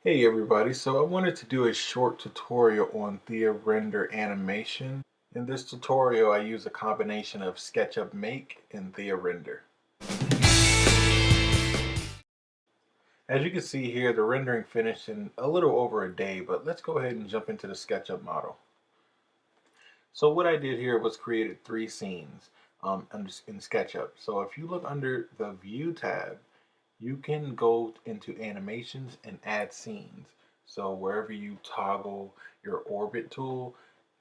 Hey everybody, so I wanted to do a short tutorial on Thea Render Animation. In this tutorial I use a combination of SketchUp Make and Thea Render. As you can see here, the rendering finished in a little over a day, but let's go ahead and jump into the SketchUp model. So what I did here was created three scenes in SketchUp. So if you look under the View tab, you can go into animations and add scenes. So wherever you toggle your orbit tool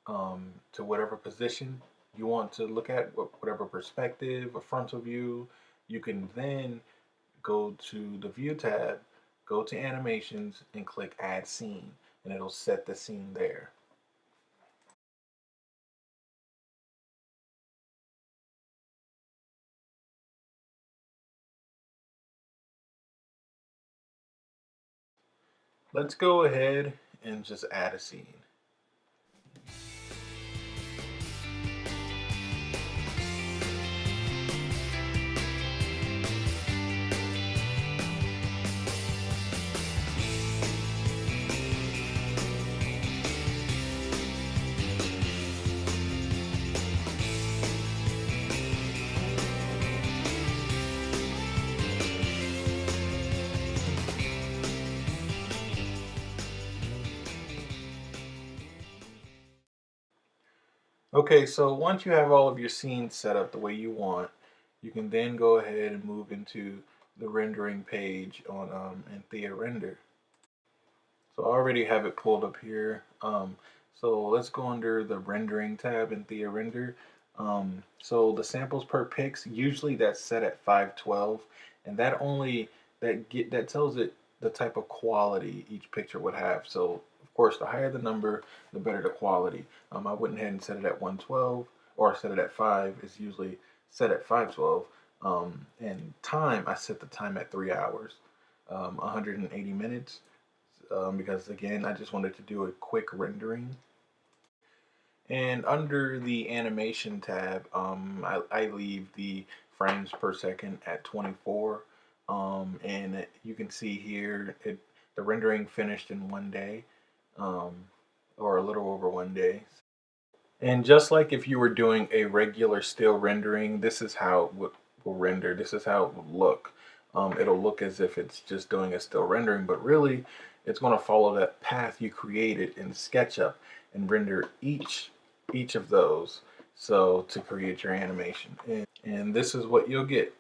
to whatever position you want to look at, whatever perspective or frontal view, you can then go to the View tab, go to animations and click add scene, and it'll set the scene there. Let's go ahead and just add a scene. Okay, so once you have all of your scenes set up the way you want, you can then go ahead and move into the rendering page on in Thea Render. So I already have it pulled up here. So let's go under the rendering tab in Thea Render. So the samples per pix, usually that's set at 512, and that tells it the type of quality each picture would have. So of course, the higher the number, the better the quality. I went ahead and set it at 112, or set it at 5. It's usually set at 512. And time, I set the time at 3 hours, 180 minutes because again, I just wanted to do a quick rendering. And under the animation tab, I leave the frames per second at 24. And you can see here, the rendering finished in 1 day, or a little over 1 day. And just like if you were doing a regular still rendering, this is how it will render. This is how it will look. It'll look as if it's just doing a still rendering, but really it's going to follow that path you created in SketchUp and render each of those so to create your animation. And this is what you'll get.